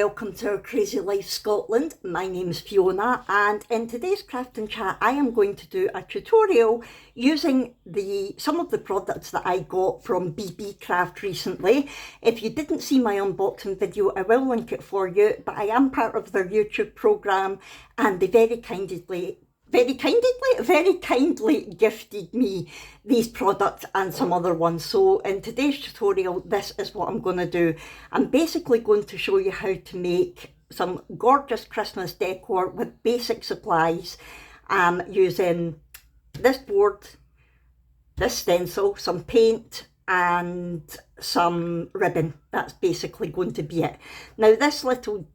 welcome to our Crazy Life Scotland. My name's Fiona, and in today's craft and chat I am going to do a tutorial using some of the products that I got from Beebeecraft recently. If you didn't see my unboxing video, I will link it for you, but I am part of their YouTube programme and they very kindly gifted me these products and some other ones. So in today's tutorial, this is what I'm going to do. I'm basically going to show you how to make some gorgeous Christmas decor with basic supplies, using this board, this stencil, some paint and some ribbon. That's basically going to be it. Now this little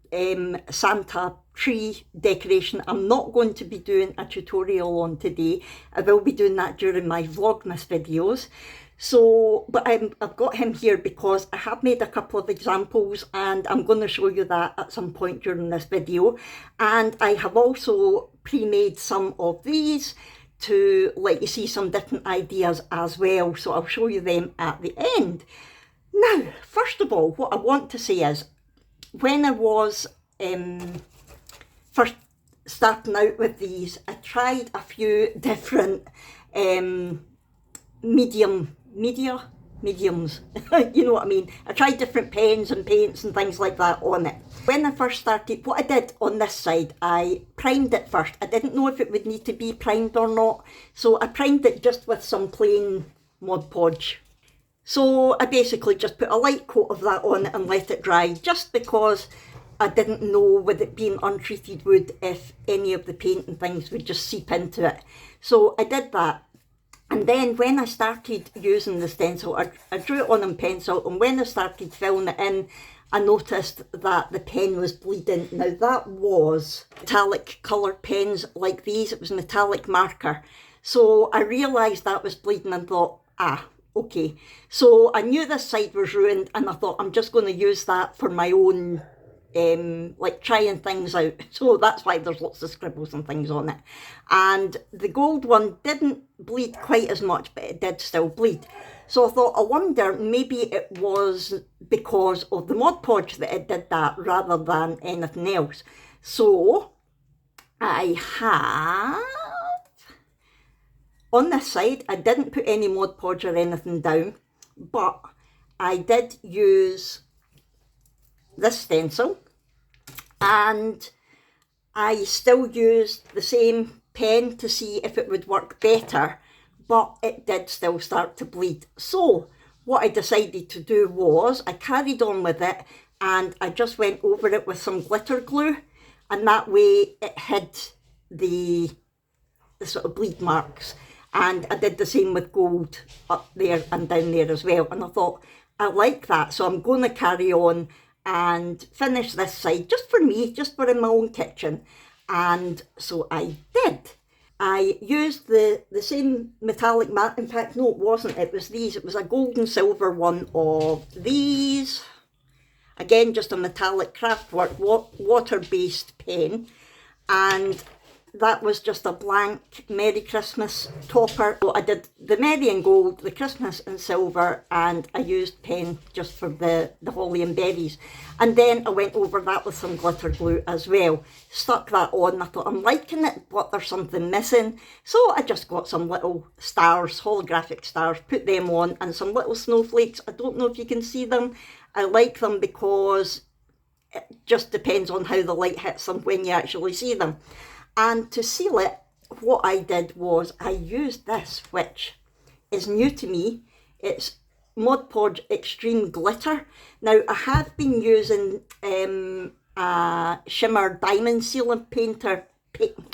Santa tree decoration I'm not going to be doing a tutorial on today. I will be doing that during my Vlogmas videos. So, but I've got him here because I have made a couple of examples and I'm going to show you that at some point during this video. And I have also pre-made some of these to let you see some different ideas as well. So I'll show you them at the end. Now, first of all, what I want to say is, when I was first starting out with these, I tried a few different mediums. You know what I mean? I tried different pens and paints and things like that on it. When I first started, what I did on this side, I primed it first. I didn't know if it would need to be primed or not, so I primed it just with some plain Mod Podge. So I basically just put a light coat of that on it and let it dry, just because I didn't know, with it being untreated wood, if any of the paint and things would just seep into it. So I did that. And then when I started using the stencil, I drew it on in pencil, and when I started filling it in, I noticed that the pen was bleeding. Now that was metallic coloured pens like these, it was metallic marker. So I realised that was bleeding and thought, okay. So I knew this side was ruined and I thought, I'm just going to use that for my own like trying things out. So that's why there's lots of scribbles and things on it. And the gold one didn't bleed quite as much, but it did still bleed. So I thought, I wonder, maybe it was because of the Mod Podge that it did that rather than anything else. So I have, on this side, I didn't put any Mod Podge or anything down, but I did use this stencil, and I still used the same pen to see if it would work better, but it did still start to bleed. So what I decided to do was I carried on with it and I just went over it with some glitter glue, and that way it hid the sort of bleed marks. And I did the same with gold up there and down there as well, and I thought, I like that, so I'm going to carry on and finish this side just for me, just for in my own kitchen. And so I did. I used the same metallic mat. In fact, no, it wasn't. It was these. It was a gold and silver one of these. Again, just a metallic craftwork water-based pen. And that was just a blank Merry Christmas topper. So I did the Merry in gold, the Christmas in silver, and I used pen just for the holly and berries. And then I went over that with some glitter glue as well. Stuck that on. I thought, I'm liking it, but there's something missing. So I just got some little stars, holographic stars, put them on, and some little snowflakes. I don't know if you can see them. I like them because it just depends on how the light hits them when you actually see them. And to seal it, what I did was I used this, which is new to me. It's Mod Podge Extreme Glitter. Now, I have been using a shimmer diamond sealant painter,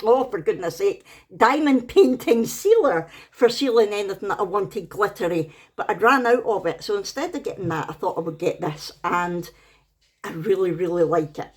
for goodness sake, diamond painting sealer for sealing anything that I wanted glittery, but I'd ran out of it. So instead of getting that, I thought I would get this, and I really, really like it.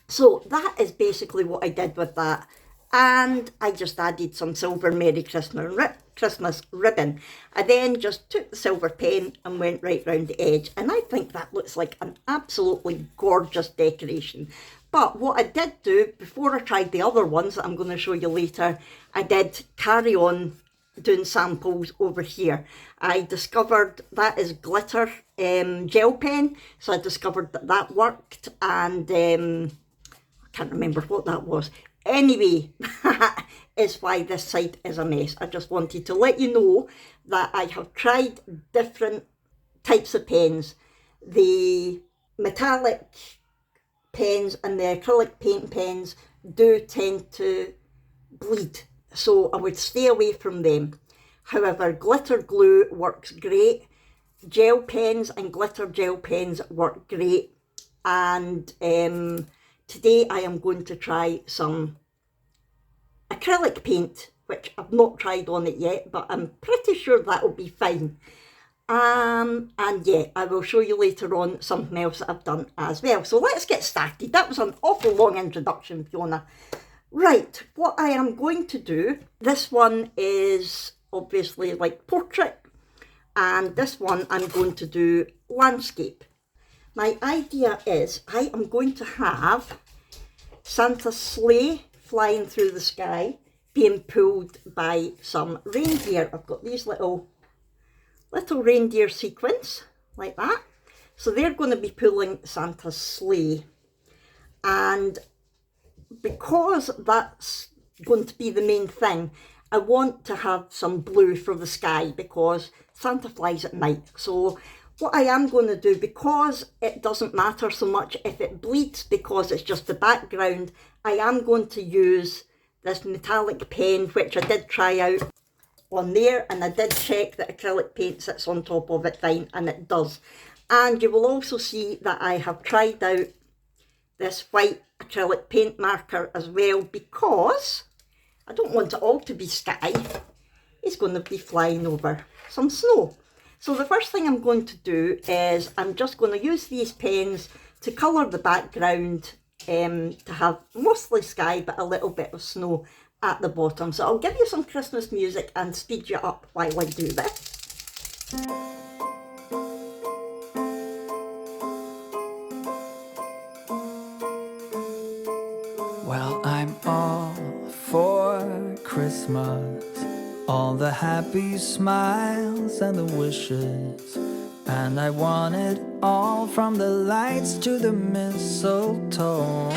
So that is basically what I did with that. And I just added some silver Merry Christmas ribbon. I then just took the silver pen and went right round the edge. And I think that looks like an absolutely gorgeous decoration. But what I did do, before I tried the other ones that I'm going to show you later, I did carry on doing samples over here. I discovered that is glitter gel pen, so I discovered that that worked, and I can't remember what that was. Anyway, that is why this side is a mess. I just wanted to let you know that I have tried different types of pens. The metallic pens and the acrylic paint pens do tend to bleed, so I would stay away from them. However, glitter glue works great. Gel pens and glitter gel pens work great. And today I am going to try some acrylic paint, which I've not tried on it yet, but I'm pretty sure that will be fine. And yeah, I will show you later on something else that I've done as well. So let's get started. That was an awful long introduction, Fiona. Right, what I am going to do, this one is obviously like portrait, and this one I'm going to do landscape. My idea is I am going to have Santa's sleigh flying through the sky, being pulled by some reindeer. I've got these little reindeer sequins like that. So they're going to be pulling Santa's sleigh. And because that's going to be the main thing, I want to have some blue for the sky because Santa flies at night. So what I am going to do, because it doesn't matter so much if it bleeds because it's just the background, I am going to use this metallic pen, which I did try out on there, and I did check that acrylic paint sits on top of it fine, and it does. And you will also see that I have tried out this white acrylic paint marker as well, because I don't want it all to be sky. It's going to be flying over some snow. So the first thing I'm going to do is I'm just going to use these pens to colour the background, to have mostly sky but a little bit of snow at the bottom. So I'll give you some Christmas music and speed you up while I do this. Well, I'm all for Christmas, all the happy smiles and the wishes, and I want it all, from the lights to the mistletoe.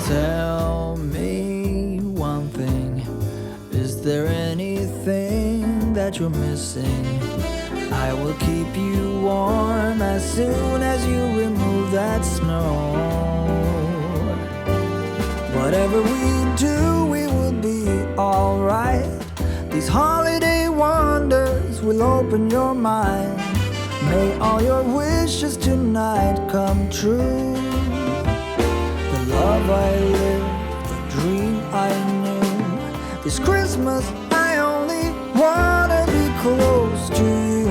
Tell me one thing, is there anything that you're missing? I will keep you warm as soon as you remove that snow. Whatever we do, we will be alright. These holiday wonders will open your mind. May all your wishes tonight come true. The love I lived, the dream I knew. This Christmas I only wanna be close to you.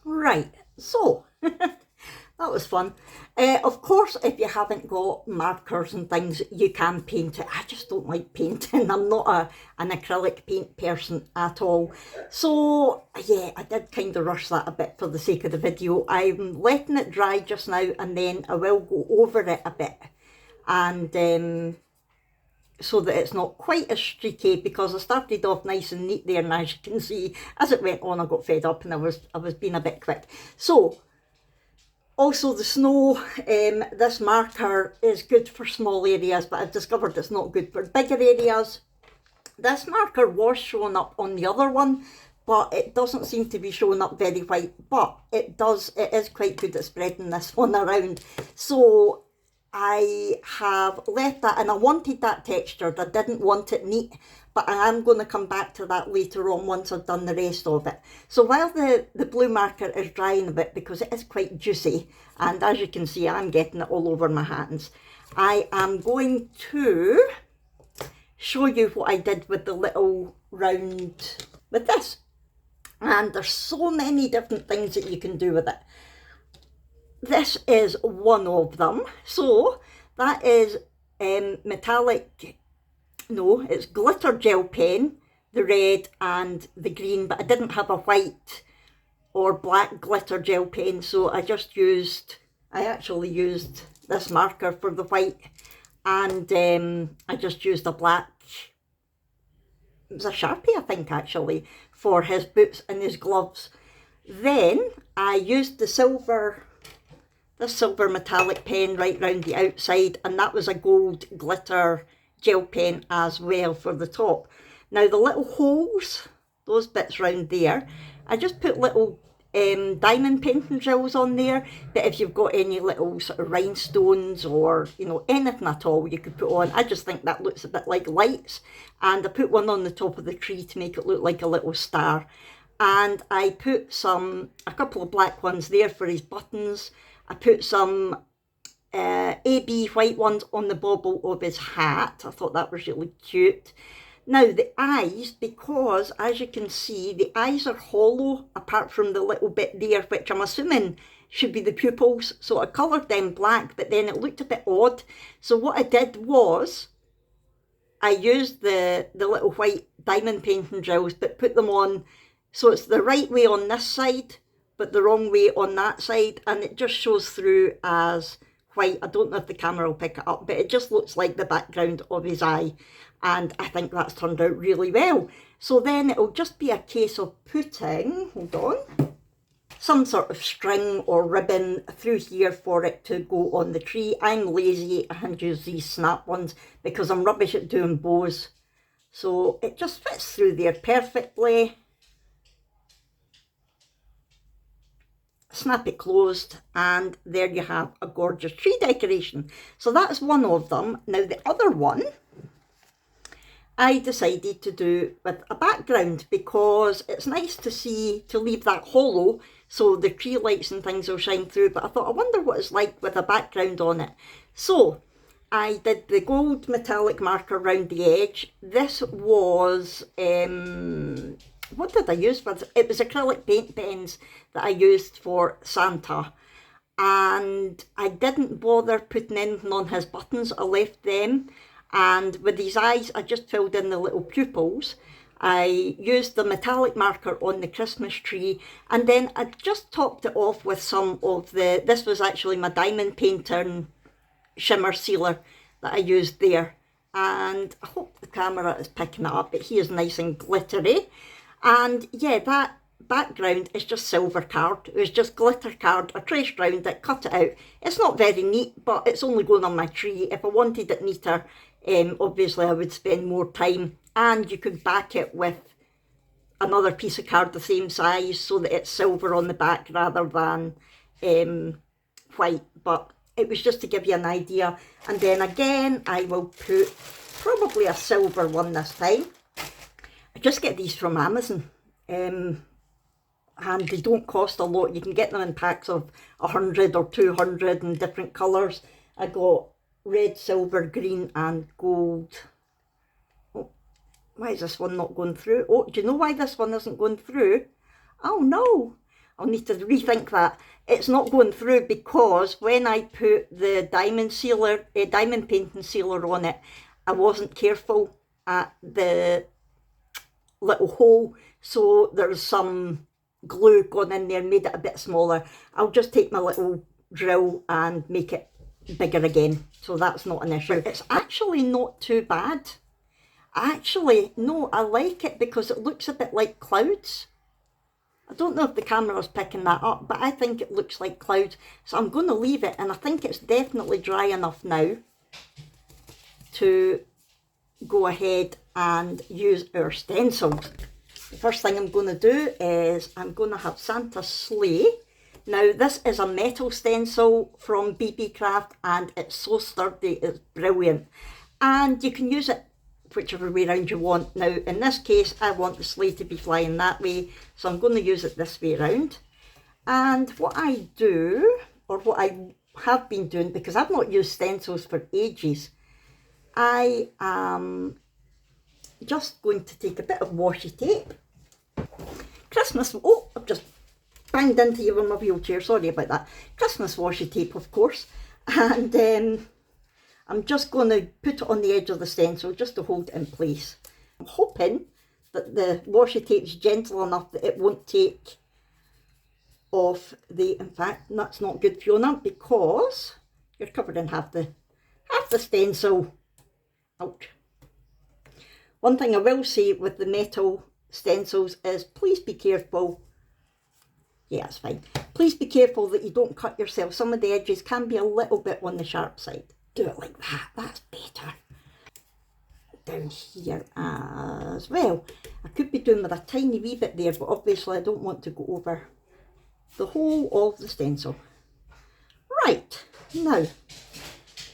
Right, so that was fun. Of course, if you haven't got markers and things, you can paint it. I just don't like painting. I'm not an acrylic paint person at all. So yeah, I did kind of rush that a bit for the sake of the video. I'm letting it dry just now, and then I will go over it a bit, and so that it's not quite as streaky, because I started off nice and neat there, and as you can see, as it went on, I got fed up and I was being a bit quick. So also the snow, this marker is good for small areas, but I've discovered it's not good for bigger areas. This marker was showing up on the other one, but it doesn't seem to be showing up very white, but it is quite good at spreading this one around. So I have left that, and I wanted that textured. I didn't want it neat, but I am going to come back to that later on once I've done the rest of it. So while the blue marker is drying a bit, because it is quite juicy, and as you can see, I'm getting it all over my hands, I am going to show you what I did with the little round, with this. And there's so many different things that you can do with it. This is one of them. So that is metallic, no, it's glitter gel pen, the red and the green, but I didn't have a white or black glitter gel pen, so I actually used this marker for the white, and I just used a black it was a Sharpie I think actually, for his boots and his gloves. Then I used this silver metallic pen right round the outside, and that was a gold glitter gel pen as well for the top. Now the little holes, those bits round there, I just put little diamond painting drills on there, but if you've got any little sort of rhinestones or, you know, anything at all you could put on. I just think that looks a bit like lights, and I put one on the top of the tree to make it look like a little star. And I put a couple of black ones there for his buttons. I put some AB white ones on the bobble of his hat. I thought that was really cute. Now the eyes, because as you can see, the eyes are hollow apart from the little bit there, which I'm assuming should be the pupils. So I coloured them black, but then it looked a bit odd. So what I did was I used the little white diamond painting drills, but put them on so it's the right way on this side, but the wrong way on that side, and it just shows through as white. I don't know if the camera will pick it up, but it just looks like the background of his eye, and I think that's turned out really well. So then it'll just be a case of putting, hold on, some sort of string or ribbon through here for it to go on the tree. I'm lazy and use these snap ones because I'm rubbish at doing bows. So it just fits through there perfectly. Snap it closed, and there you have a gorgeous tree decoration. So that's one of them. Now the other one I decided to do with a background, because it's nice to see, to leave that hollow so the tree lights and things will shine through, but I thought I wonder what it's like with a background on it. So I did the gold metallic marker around the edge. This was what did I use for this? It was acrylic paint pens that I used for Santa, and I didn't bother putting anything on his buttons. I left them, and with his eyes I just filled in the little pupils. I used the metallic marker on the Christmas tree, and then I just topped it off with some of this was actually my diamond painter shimmer sealer that I used there, and I hope the camera is picking it up, but he is nice and glittery. And yeah, that background is just silver card. It was just glitter card. I traced round it, cut it out. It's not very neat, but it's only going on my tree. If I wanted it neater, obviously I would spend more time, and you could back it with another piece of card the same size so that it's silver on the back rather than white. But it was just to give you an idea. And then again, I will put probably a silver one this time. I just get these from Amazon, and they don't cost a lot. You can get them in packs of 100 or 200 in different colours. I got red, silver, green and gold. Oh, why is this one not going through? Oh, do you know why this one isn't going through? Oh no, I'll need to rethink that. It's not going through because when I put the diamond painting sealer on it, I wasn't careful at the little hole, so there's some glue gone in there, made it a bit smaller. I'll just take my little drill and make it bigger again, so that's not an issue. It's actually not too bad. Actually, no, I like it because it looks a bit like clouds. I don't know if the camera's picking that up, but I think it looks like clouds. So I'm going to leave it, and I think it's definitely dry enough now to go ahead and use our stencils. The first thing I'm going to do is I'm going to have Santa's sleigh. Now this is a metal stencil from Beebeecraft, and it's so sturdy, it's brilliant. And you can use it whichever way around you want. Now in this case I want the sleigh to be flying that way, so I'm going to use it this way around. And what I do, or what I have been doing, because I've not used stencils for ages, I am just going to take a bit of washi tape. Christmas, oh, I've just banged into you with my wheelchair, sorry about that. Christmas washi tape, of course. And I'm just going to put it on the edge of the stencil just to hold it in place. I'm hoping that the washi tape's gentle enough that it won't take off in fact, that's not good, Fiona, because you're covered in half the stencil. Ouch. One thing I will say with the metal stencils is please be careful. Yeah, it's fine. Please be careful that you don't cut yourself. Some of the edges can be a little bit on the sharp side. Do it like that, that's better. Down here as well. I could be doing with a tiny wee bit there, but obviously I don't want to go over the whole of the stencil. Right, now,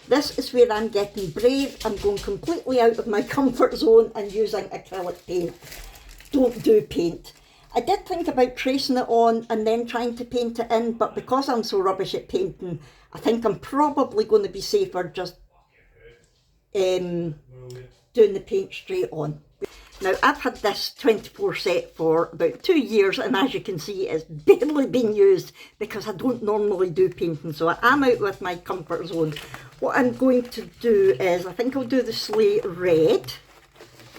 this is where I'm getting brave. I'm going completely out of my comfort zone and using acrylic paint. Don't do paint. I did think about tracing it on and then trying to paint it in, but because I'm so rubbish at painting, I think I'm probably going to be safer just doing the paint straight on. Now, I've had this 24 set for about 2 years, and as you can see, it's barely been used because I don't normally do painting, so I am out with my comfort zone. What I'm going to do is, I think I'll do the slate red,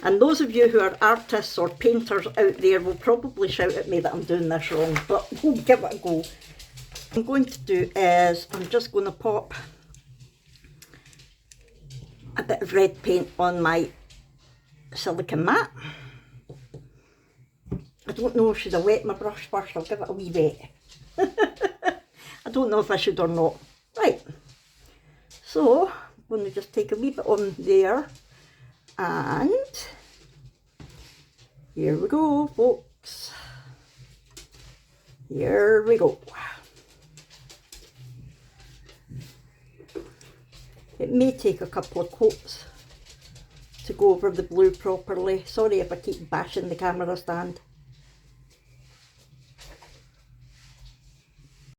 and those of you who are artists or painters out there will probably shout at me that I'm doing this wrong, but we'll give it a go. What I'm going to do is, I'm just going to pop a bit of red paint on my silicone mat. I don't know, should I wet my brush first? I'll give it a wee wet. I don't know if I should or not. Right, so I'm going to just take a wee bit on there, and here we go, folks. Here we go. It may take a couple of coats to go over the blue properly. Sorry if I keep bashing the camera stand.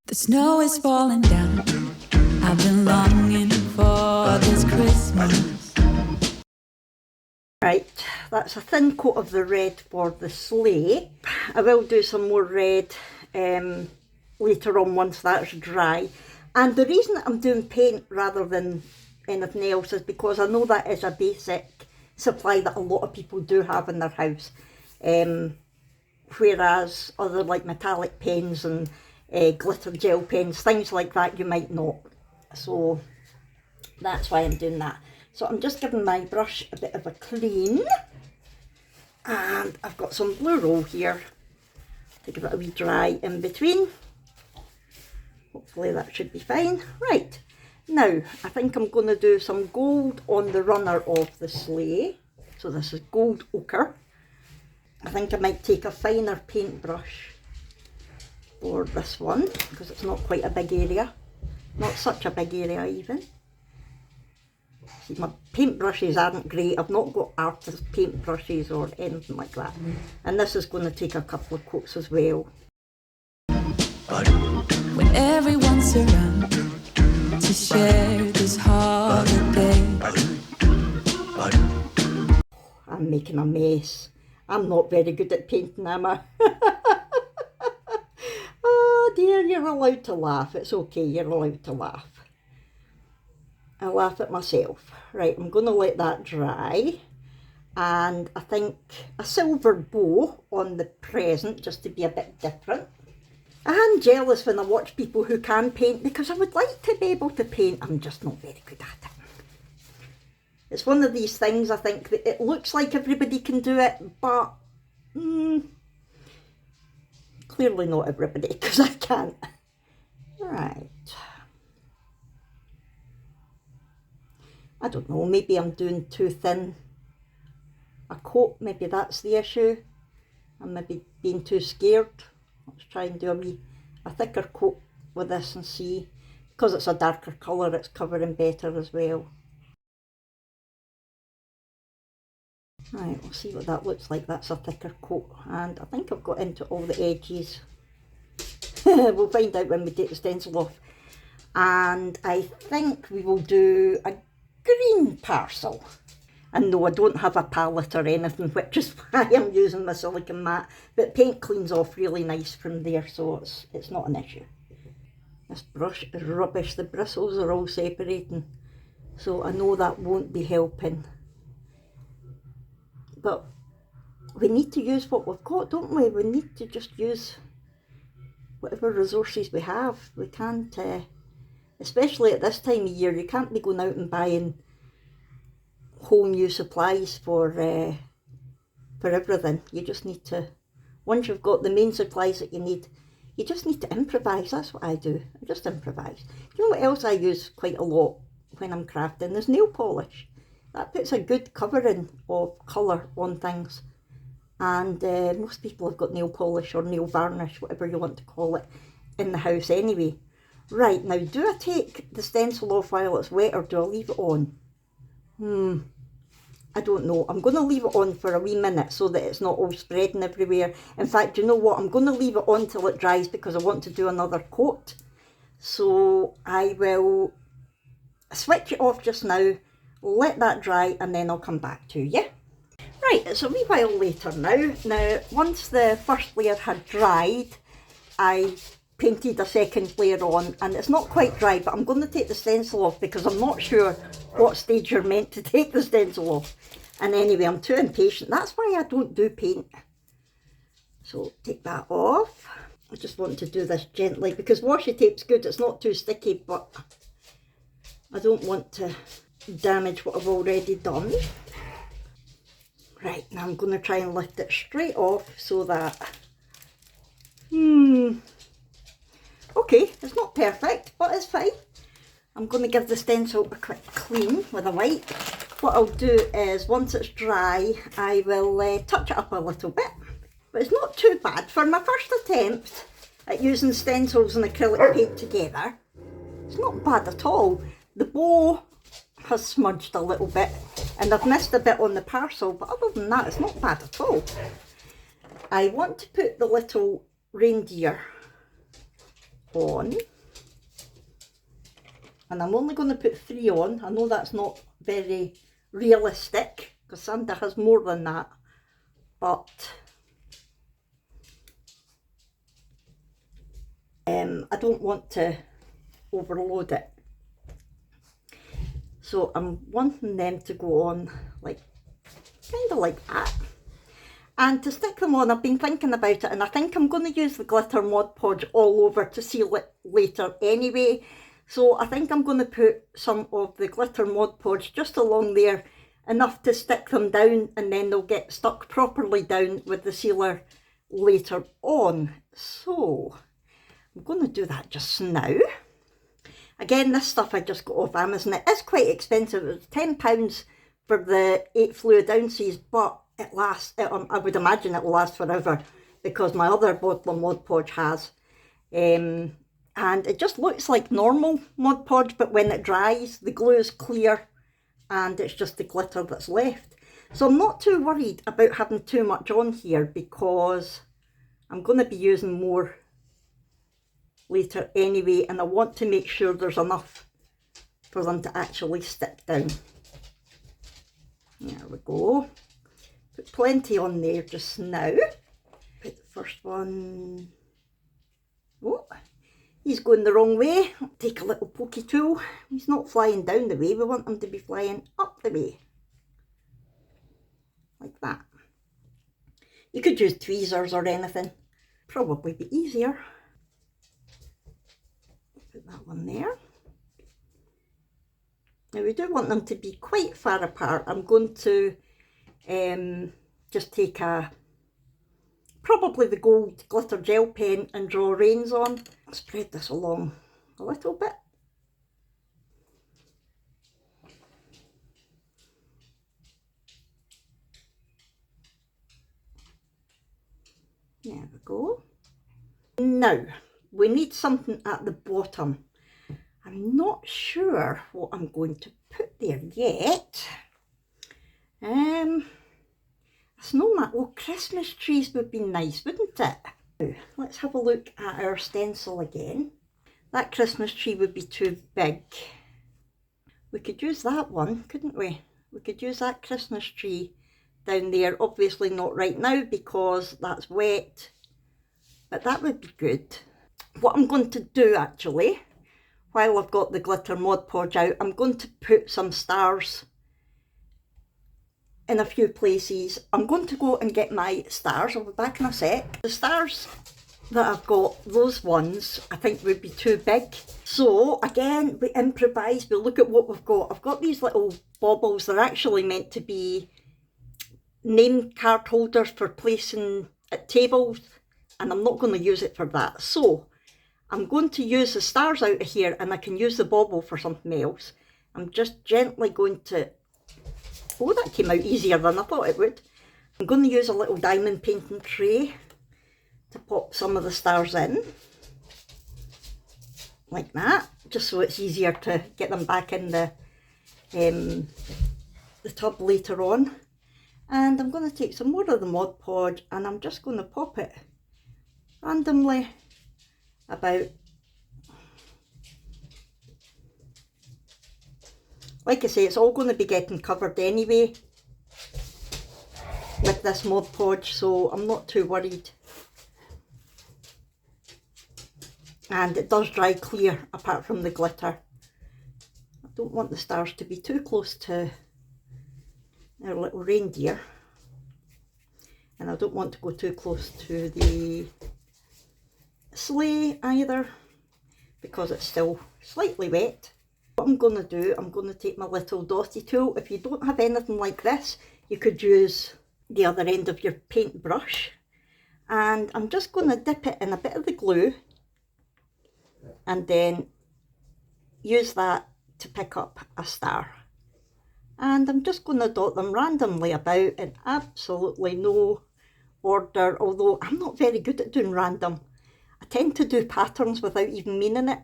The snow is falling down. I've been longing for this Christmas. Right, that's a thin coat of the red for the sleigh. I will do some more red later on once that's dry. And the reason that I'm doing paint rather than anything else is because I know that is a basic supply that a lot of people do have in their house. Whereas other like metallic pens and glitter gel pens, things like that, you might not. So that's why I'm doing that. So I'm just giving my brush a bit of a clean, and I've got some blue roll here to give it a wee dry in between. Hopefully that should be fine. Right, now I think I'm going to do some gold on the runner of the sleigh. So this is gold ochre. I think I might take a finer paintbrush for this one because it's not quite a big area. Not such a big area even. See, my paintbrushes aren't great. I've not got artist paintbrushes or anything like that. And this is going to take a couple of coats as well. When everyone's around to share this holiday. I'm making a mess. I'm not very good at painting, am I? Oh dear, you're allowed to laugh. It's okay, you're allowed to laugh. I laugh at myself. Right, I'm going to let that dry. And I think a silver bow on the present, just to be a bit different. I'm jealous when I watch people who can paint because I would like to be able to paint. I'm just not very good at it. It's one of these things, I think, that it looks like everybody can do it, but clearly not everybody, because I can't. Right. I don't know, maybe I'm doing too thin a coat, maybe that's the issue. I'm maybe being too scared. Let's try and do a thicker coat with this and see. Because it's a darker colour, it's covering better as well. Right, we'll see what that looks like. That's a thicker coat, and I think I've got into all the edges. We'll find out when we take the stencil off. And I think we will do a green parcel. And no, I don't have a palette or anything, which is why I'm using my silicone mat. But paint cleans off really nice from there, so it's not an issue. This brush is rubbish. The bristles are all separating, so I know that won't be helping. But we need to use what we've got, don't we? We need to just use whatever resources we have. We can't, especially at this time of year, you can't be going out and buying whole new supplies for for everything. You just need to, once you've got the main supplies that you need, you just need to improvise. That's what I do. I just improvise. You know what else I use quite a lot when I'm crafting? There's nail polish. That puts a good covering of colour on things. And most people have got nail polish or nail varnish, whatever you want to call it, in the house anyway. Right, now do I take the stencil off while it's wet, or do I leave it on? I don't know. I'm going to leave it on for a wee minute so that it's not all spreading everywhere. In fact, you know what? I'm going to leave it on till it dries because I want to do another coat. So I will switch it off just now, let that dry, and then I'll come back to you. Right, it's a wee while later now. Now, once the first layer had dried, I painted a second layer on, and it's not quite dry, but I'm going to take the stencil off because I'm not sure what stage you're meant to take the stencil off. And anyway, I'm too impatient. That's why I don't do paint. So take that off. I just want to do this gently because washi tape's good. It's not too sticky, but I don't want to damage what I've already done. Right, now I'm going to try and lift it straight off so that... Okay, it's not perfect, but it's fine. I'm going to give the stencil a quick clean with a wipe. What I'll do is, once it's dry, I will touch it up a little bit. But it's not too bad. For my first attempt at using stencils and acrylic paint together, it's not bad at all. The bow has smudged a little bit, and I've missed a bit on the parcel, but other than that, it's not bad at all. I want to put the little reindeer on, and I'm only going to put 3 on. I know that's not very realistic because Santa has more than that, but I don't want to overload it, so I'm wanting them to go on like kind of like that. And to stick them on, I've been thinking about it, and I think I'm going to use the glitter Mod Podge all over to seal it later anyway. So I think I'm going to put some of the glitter Mod Podge just along there, enough to stick them down, and then they'll get stuck properly down with the sealer later on. So I'm going to do that just now. Again, this stuff I just got off Amazon. It is quite expensive. It was £10 for the 8 fluid ounces, but it lasts, I would imagine it will last forever because my other bottle of Mod Podge has. And it just looks like normal Mod Podge, but when it dries, the glue is clear and it's just the glitter that's left. So I'm not too worried about having too much on here because I'm going to be using more later anyway, and I want to make sure there's enough for them to actually stick down. There we go. Put plenty on there just now. Put the first one. Oh, he's going the wrong way. I'll take a little pokey tool. He's not flying down the way. We want him to be flying up the way. Like that. You could use tweezers or anything. Probably be easier. Put that one there. Now we do want them to be quite far apart. I'm going to just take probably the gold glitter gel pen and draw rains on. Spread this along a little bit. There we go. Now we need something at the bottom. I'm not sure what I'm going to put there yet. A snowman. Oh, Christmas trees would be nice, wouldn't it? Now, let's have a look at our stencil again. That Christmas tree would be too big. We could use that one, couldn't we? We could use that Christmas tree down there. Obviously not right now because that's wet, but that would be good. What I'm going to do actually, while I've got the glitter Mod Podge out, I'm going to put some stars in a few places. I'm going to go and get my stars. I'll be back in a sec. The stars that I've got, those ones, I think would be too big. So again, we improvise, we look at what we've got. I've got these little baubles. They're actually meant to be name card holders for placing at tables, and I'm not going to use it for that. So I'm going to use the stars out of here, and I can use the bauble for something else. I'm just gently going to, oh, that came out easier than I thought it would. I'm going to use a little diamond painting tray to pop some of the stars in, like that, just so it's easier to get them back in the tub later on. And I'm going to take some more of the Mod Podge, and I'm just going to pop it randomly about. Like I say, it's all going to be getting covered anyway with this Mod Podge, so I'm not too worried. And it does dry clear apart from the glitter. I don't want the stars to be too close to our little reindeer, and I don't want to go too close to the sleigh either, because it's still slightly wet. What I'm going to do, I'm going to take my little dotty tool. If you don't have anything like this, you could use the other end of your paintbrush, and I'm just going to dip it in a bit of the glue and then use that to pick up a star. And I'm just going to dot them randomly about in absolutely no order, although I'm not very good at doing random. I tend to do patterns without even meaning it.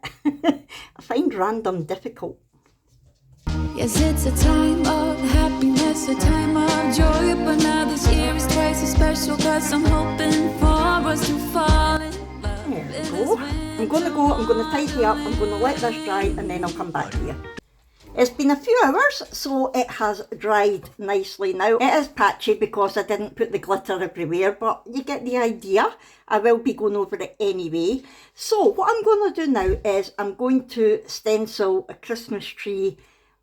I find random difficult. Yes, it's a time of happiness, a time of joy, but now this year is twice as special, cause I'm hoping for us to fall in love. There we go. I'm going to tidy up, I'm going to let this dry, and then I'll come back to you. It's been a few hours, so it has dried nicely now. It is patchy because I didn't put the glitter everywhere, but you get the idea. I will be going over it anyway. So what I'm going to do now is I'm going to stencil a Christmas tree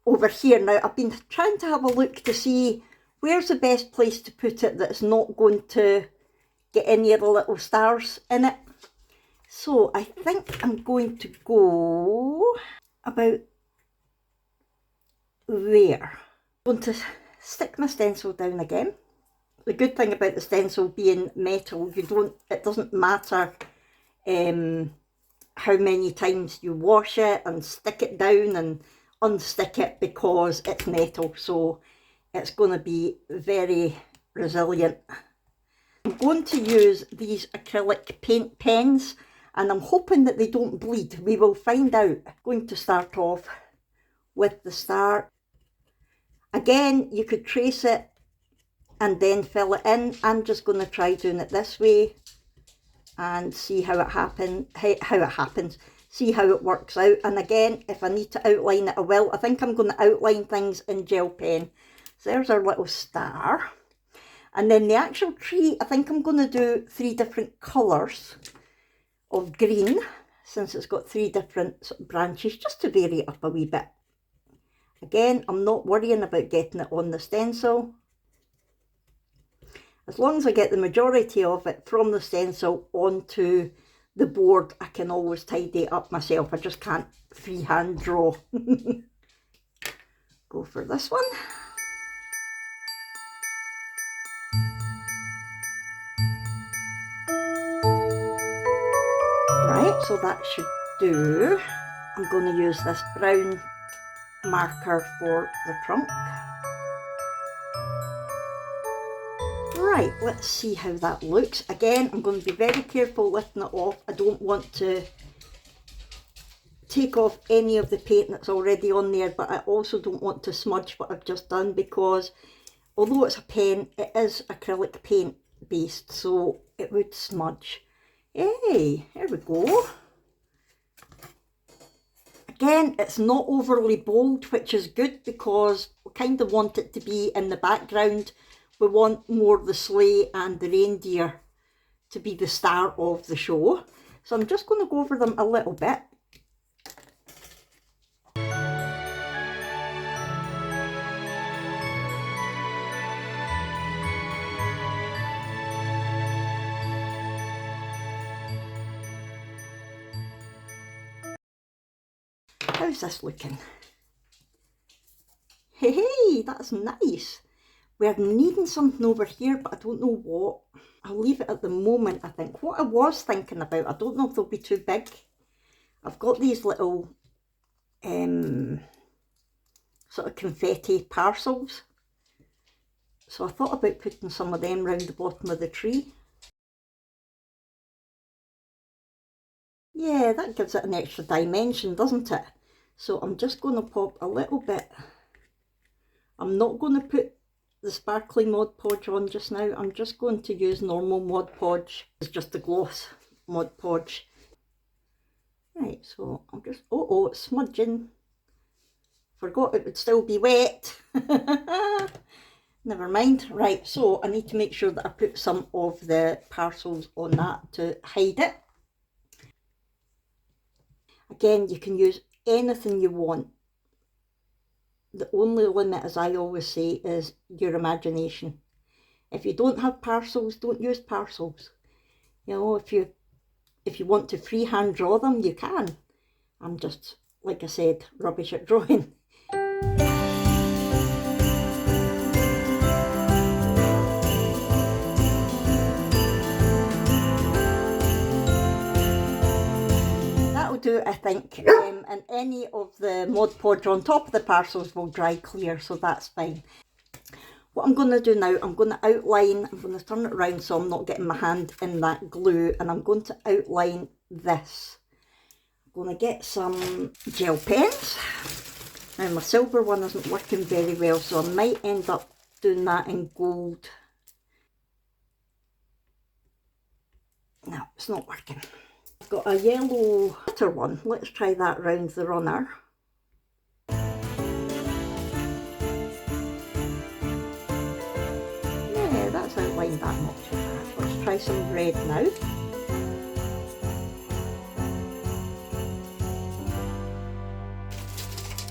over here. Now, I've been trying to have a look to see where's the best place to put it that's not going to get any of the little stars in it. So I think I'm going to go about there. I'm going to stick my stencil down again. The good thing about the stencil being metal, it doesn't matter how many times you wash it and stick it down and unstick it, because it's metal, so it's going to be very resilient. I'm going to use these acrylic paint pens, and I'm hoping that they don't bleed. We will find out. I'm going to start off with the star. Again, you could trace it and then fill it in. I'm just going to try doing it this way and see how it happens. See how it works out. And again, if I need to outline it, I will. I think I'm going to outline things in gel pen. So there's our little star. And then the actual tree, I think I'm going to do 3 different colours of green, since it's got 3 different sort of branches, just to vary it up a wee bit. Again, I'm not worrying about getting it on the stencil. As long as I get the majority of it from the stencil onto the board, I can always tidy it up myself. I just can't freehand draw. Go for this one. Right, so that should do. I'm going to use this brown marker for the trunk. Right, let's see how that looks. Again, I'm going to be very careful lifting it off. I don't want to take off any of the paint that's already on there, but I also don't want to smudge what I've just done, because although it's a pen, it is acrylic paint based, so it would smudge. Hey, there we go. Again, it's not overly bold, which is good, because we kind of want it to be in the background. We want more the sleigh and the reindeer to be the star of the show. So I'm just going to go over them a little bit. How's this looking? Hey, that's nice. We're needing something over here, but I don't know what. I'll leave it at the moment, I think. What I was thinking about, I don't know if they'll be too big. I've got these little sort of confetti parcels. So I thought about putting some of them round the bottom of the tree. Yeah, that gives it an extra dimension, doesn't it? So I'm just going to pop a little bit. I'm not going to put the sparkly Mod Podge on just now. I'm just going to use normal Mod Podge. It's just the gloss Mod Podge. Right, so I'm just, oh, it's smudging. Forgot it would still be wet. Never mind. Right, so I need to make sure that I put some of the parcels on that to hide it. Again, you can use anything you want. The only limit, as I always say, is your imagination. If you don't have parcels, don't use parcels. You know, if you want to freehand draw them, you can. I'm just, like I said, rubbish at drawing. That'll do, I think, and any of the Mod Podge on top of the parcels will dry clear, so that's fine. What I'm going to do now, I'm going to outline, I'm going to turn it around so I'm not getting my hand in that glue, and I'm going to outline this. I'm going to get some gel pens. Now my silver one isn't working very well, so I might end up doing that in gold. No, it's not working. I've got a yellow glitter one. Let's try that round the runner. Yeah, that's outlined that not too bad. Let's try some red now.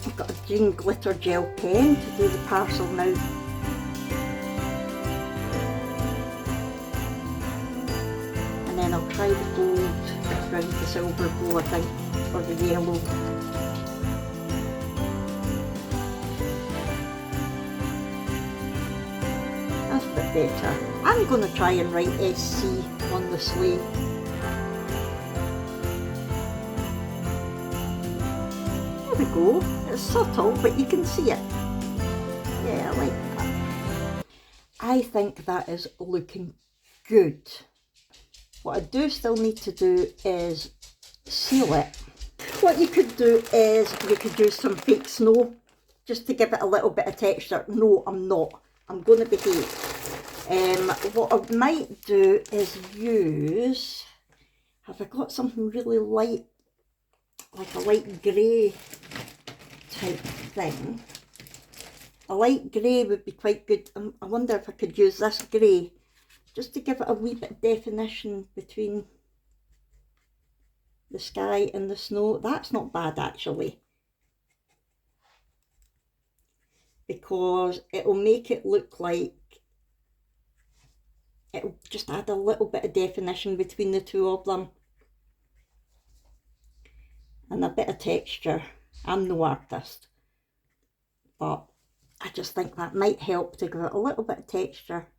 I've got a green glitter gel pen to do the parcel now. And then I'll try the gold around the silver bow, I think, or the yellow. That's a bit better. I'm going to try and write SC on the sleeve. There we go. It's subtle, but you can see it. Yeah, I like that. I think that is looking good. What I do still need to do is seal it. What you could do is you could use some fake snow just to give it a little bit of texture. No, I'm not. I'm going to behave. What I might do is use, have I got something really light, like a light grey type thing? A light grey would be quite good. I wonder if I could use this grey just to give it a wee bit of definition between the sky and the snow. That's not bad actually, because it'll make it look like, it'll just add a little bit of definition between the two of them and a bit of texture. I'm no artist, but I just think that might help to give it a little bit of texture.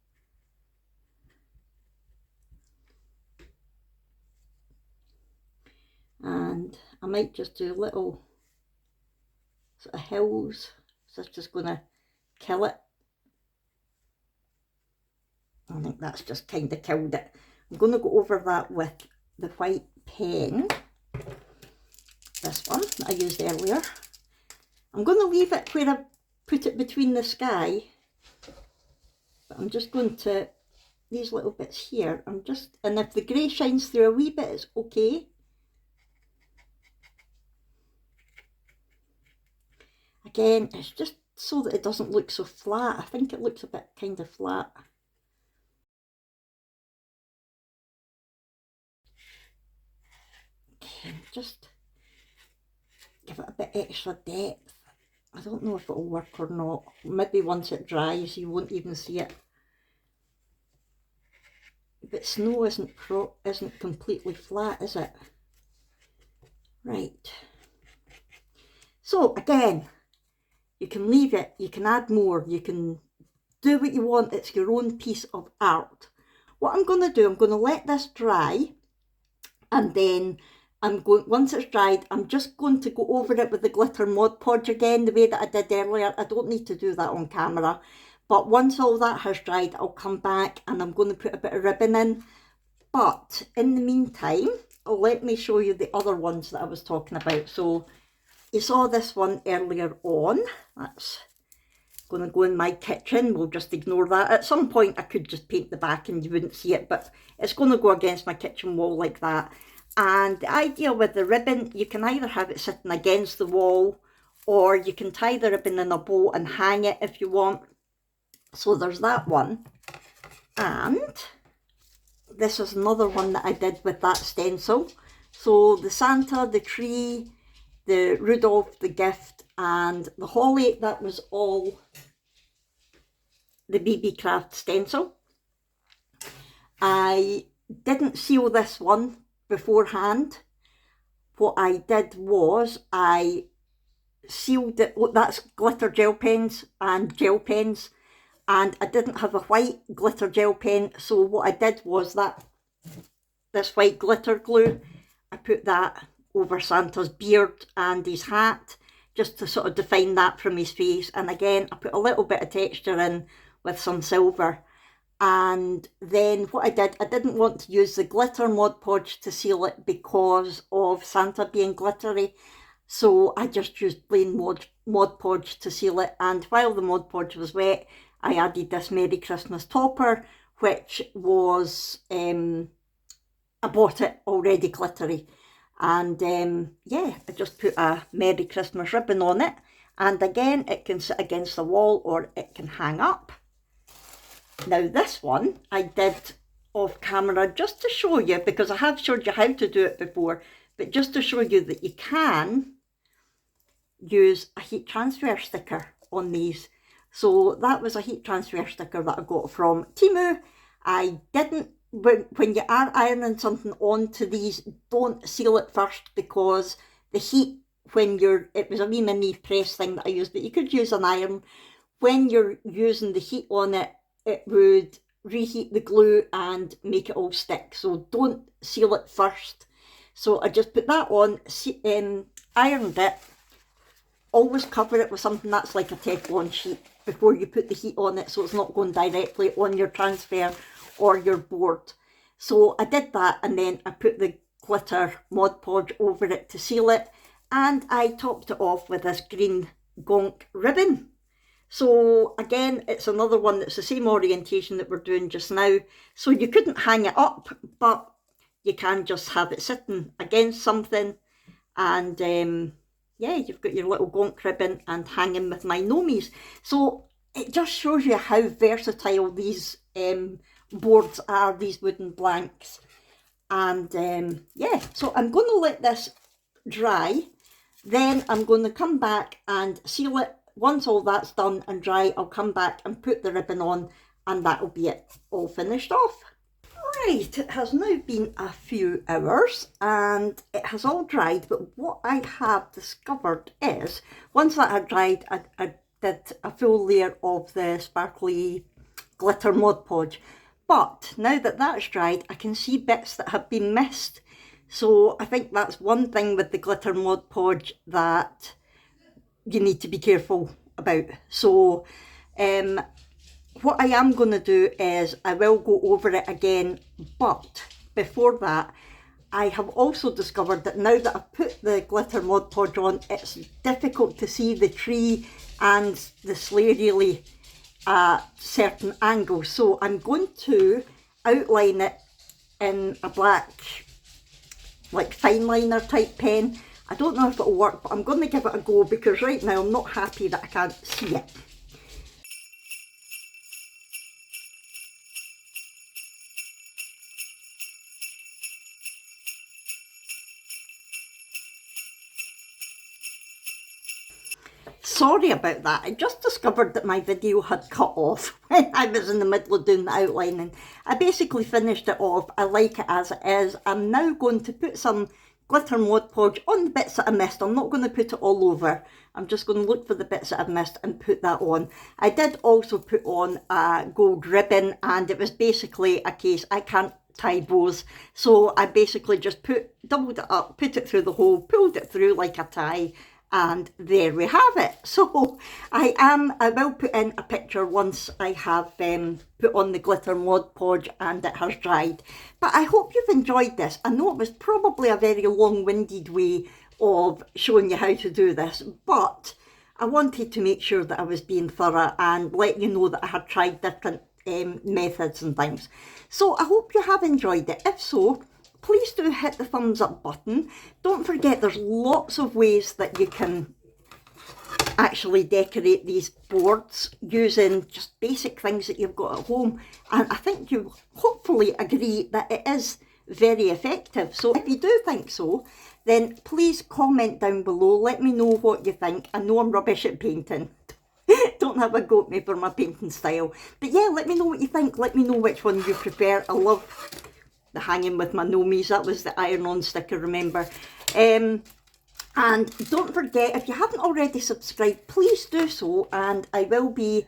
And I might just do little sort of hills, so it's just going to kill it. I think that's just kind of killed it. I'm going to go over that with the white pen, this one that I used earlier. I'm going to leave it where I put it between the sky, but I'm just going to, these little bits here, and if the grey shines through a wee bit, it's okay. Again, it's just so that it doesn't look so flat. I think it looks a bit kind of flat. Okay, just give it a bit extra depth. I don't know if it'll work or not. Maybe once it dries you won't even see it. But snow isn't completely flat, is it? Right. So again, you can leave it, you can add more, you can do what you want. It's your own piece of art. What I'm going to do, I'm going to let this dry, and then once it's dried, I'm just going to go over it with the glitter Mod Podge again, the way that I did earlier. I don't need to do that on camera, but once all that has dried, I'll come back and I'm going to put a bit of ribbon in. But in the meantime, let me show you the other ones that I was talking about. So you saw this one earlier on. That's going to go in my kitchen. We'll just ignore that. At some point I could just paint the back and you wouldn't see it, but it's going to go against my kitchen wall like that. And the idea with the ribbon, you can either have it sitting against the wall, or you can tie the ribbon in a bow and hang it if you want. So there's that one. And this is another one that I did with that stencil. So the Santa, the tree, the Rudolph, the gift, and the holly, that was all the Beebeecraft stencil. I didn't seal this one beforehand. What I did was I sealed it. That's glitter gel pens and gel pens, and I didn't have a white glitter gel pen, so what I did was this white glitter glue, I put that over Santa's beard and his hat, just to sort of define that from his face. And again, I put a little bit of texture in with some silver. And then what I did, I didn't want to use the glitter Mod Podge to seal it because of Santa being glittery. So I just used plain Mod Podge to seal it. And while the Mod Podge was wet, I added this Merry Christmas topper, which was, I bought it already glittery. And yeah, I just put a Merry Christmas ribbon on it. And again, it can sit against the wall or it can hang up. Now this one I did off camera just to show you, because I have showed you how to do it before, but just to show you that you can use a heat transfer sticker on these. So that was a heat transfer sticker that I got from Temu. I didn't, when you are ironing something onto these, don't seal it first, because the heat, it was a wee mini press thing that I used, but you could use an iron. When you're using the heat on it, it would reheat the glue and make it all stick. So don't seal it first. So I just put that on, ironed it. Always cover it with something that's like a Teflon sheet before you put the heat on it, so it's not going directly on your transfer or your board. So I did that, and then I put the glitter Mod Podge over it to seal it, and I topped it off with this green gonk ribbon. So again, it's another one that's the same orientation that we're doing just now. So you couldn't hang it up, but you can just have it sitting against something. And yeah, you've got your little gonk ribbon and hanging with my nomies. So it just shows you how versatile these boards are, these wooden blanks. And yeah, so I'm going to let this dry. Then I'm going to come back and seal it. Once all that's done and dry, I'll come back and put the ribbon on, and that'll be it, all finished off. Right, it has now been a few hours and it has all dried, but what I have discovered is, once that had dried, I did a full layer of the sparkly glitter Mod Podge. But now that that's dried, I can see bits that have been missed. So I think that's one thing with the glitter Mod Podge that you need to be careful about. So what I am going to do is I will go over it again, but before that, I have also discovered that now that I've put the glitter Mod Podge on, it's difficult to see the tree and the sleigh really at certain angles. So I'm going to outline it in a black, like fine liner type pen. I don't know if it'll work, but I'm going to give it a go, because right now I'm not happy that I can't see it. Sorry about that, I just discovered that my video had cut off when I was in the middle of doing the outlining. I basically finished it off, I like it as it is. I'm now going to put some glitter Mod Podge on the bits that I missed. I'm not going to put it all over. I'm just going to look for the bits that I've missed and put that on. I did also put on a gold ribbon, and it was basically a case, I can't tie bows, so I basically just doubled it up, put it through the hole, pulled it through like a tie, and there we have it. So I will put in a picture once I have put on the glitter Mod Podge and it has dried. But I hope you've enjoyed this. I know it was probably a very long-winded way of showing you how to do this, but I wanted to make sure that I was being thorough and let you know that I had tried different methods and things. So I hope you have enjoyed it. If so, please do hit the thumbs up button. Don't forget there's lots of ways that you can actually decorate these boards using just basic things that you've got at home, and I think you hopefully agree that it is very effective. So if you do think so, then please comment down below, let me know what you think. I know I'm rubbish at painting. Don't have a go at me for my painting style, but yeah, let me know what you think. Let me know which one you prefer. I love the hanging with my nomies. That was the iron-on sticker, remember. And don't forget, if you haven't already subscribed, please do so, and I will be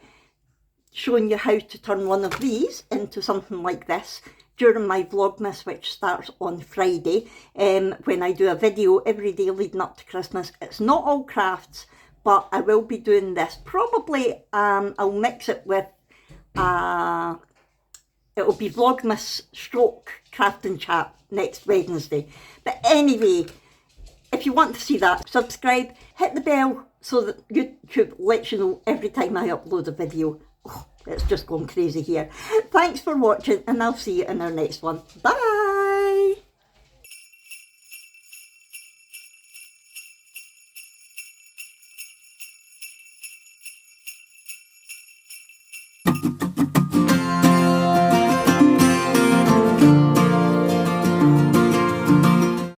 showing you how to turn one of these into something like this during my Vlogmas, which starts on Friday, when I do a video every day leading up to Christmas. It's not all crafts, but I will be doing this. Probably I'll mix it with it'll be Vlogmas stroke craft and chat next Wednesday. But anyway, if you want to see that, subscribe, hit the bell so that YouTube lets you know every time I upload a video. Oh, it's just going crazy here. Thanks for watching, and I'll see you in our next one. Bye!